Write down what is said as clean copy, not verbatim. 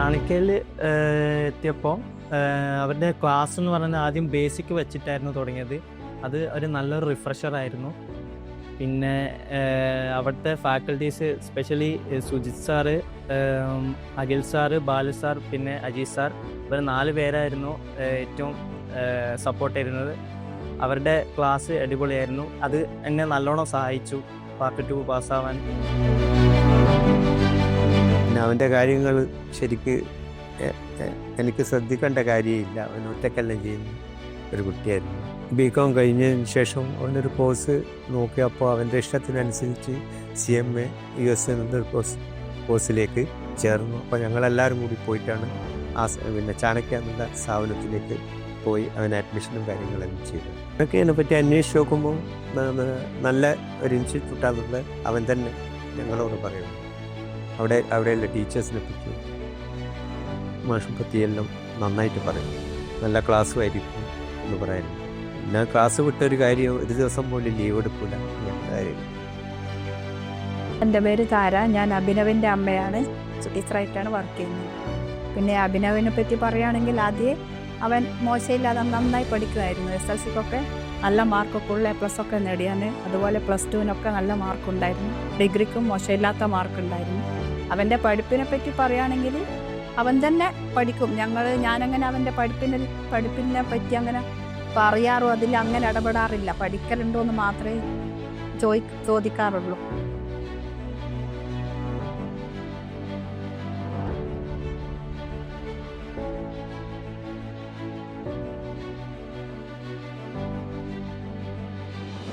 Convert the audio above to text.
ചാണക്യയിൽ എത്തിയപ്പോൾ അവരുടെ ക്ലാസ് എന്ന് പറയുന്നത് ആദ്യം ബേസിക് വെച്ചിട്ടായിരുന്നു തുടങ്ങിയത്. അത് ഒരു നല്ലൊരു റിഫ്രഷർ ആയിരുന്നു. പിന്നെ അവിടുത്തെ faculties specially Sujith sir, Akhil sir, Balu sir, പിന്നെ അജീത് സാർ, ഇവർ 4 പേരായിരുന്നു ഏറ്റവും സപ്പോർട്ട് ചെയ്യുന്നത്. അവരുടെ ക്ലാസ് അടിപൊളിയായിരുന്നു. അത് എന്നെ നല്ലോണം സഹായിച്ചു പാർട്ട് 2 പാസ്സാവാൻ. പിന്നെ അവൻ്റെ കാര്യങ്ങൾ ശരിക്ക് എനിക്ക് ശ്രദ്ധിക്കേണ്ട കാര്യമില്ല. അവൻ ഒറ്റക്കെല്ലാം ചെയ്യുന്ന ഒരു കുട്ടിയായിരുന്നു. ബികോം കഴിഞ്ഞതിന് ശേഷം അവനൊരു കോഴ്സ് നോക്കിയപ്പോൾ അവൻ്റെ ഇഷ്ടത്തിനനുസരിച്ച് CMA US എന്നൊരു കോഴ്സിലേക്ക് ചേർന്നു. അപ്പോൾ ഞങ്ങളെല്ലാവരും കൂടി പോയിട്ടാണ് പിന്നെ ചാണക്യ എന്നുള്ള സ്ഥാപനത്തിലേക്ക് പോയി അവന് അഡ്മിഷനും കാര്യങ്ങളെല്ലാം ചെയ്തു. അതൊക്കെ അതിനെപ്പറ്റി അന്വേഷിച്ച് നോക്കുമ്പോൾ നല്ല ഒരു ഇൻസ്റ്റിറ്റ്യൂട്ടാണെന്നുള്ളത് അവൻ തന്നെ ഞങ്ങളോട് പറയുന്നു. അവിടെയുള്ള ടീച്ചേഴ്സിനെ പറ്റി മാഷെ പറ്റിയെല്ലാം നന്നായിട്ട് പറയും. നല്ല ക്ലാസ്സും ആയിരിക്കും എന്ന് പറയുന്നു. പിന്നെ ക്ലാസ് വിട്ടൊരു കാര്യം ഒരു ദിവസം പോലും ലീവ് എടുക്കില്ല. എൻ്റെ പേര് താര. ഞാൻ അഭിനവിൻ്റെ അമ്മയാണ്. ടീച്ചറായിട്ടാണ് വർക്ക് ചെയ്യുന്നത്. പിന്നെ അഭിനവിനെ പറ്റി പറയുകയാണെങ്കിൽ ആദ്യം അവൻ മോശമില്ലാതെ നന്നായി പഠിക്കുമായിരുന്നു. SLCക്കൊക്കെ നല്ല മാർക്കൊക്കെ ഉള്ള A+ ഒക്കെ നേടിയാൻ. അതുപോലെ +2-നൊക്കെ നല്ല മാർക്കുണ്ടായിരുന്നു. ഡിഗ്രിക്കും മോശമില്ലാത്ത മാർക്കുണ്ടായിരുന്നു. അവൻ്റെ പഠിപ്പിനെ പറ്റി പറയുകയാണെങ്കിൽ അവൻ തന്നെ പഠിക്കും. ഞാനങ്ങനെ അവൻ്റെ പഠിപ്പിനെ പറ്റി അങ്ങനെ പറയാറോ അതിൽ അങ്ങനെ ഇടപെടാറില്ല. പഠിക്കലുണ്ടോ എന്ന് മാത്രമേ ചോദിക്കാറുള്ളൂ.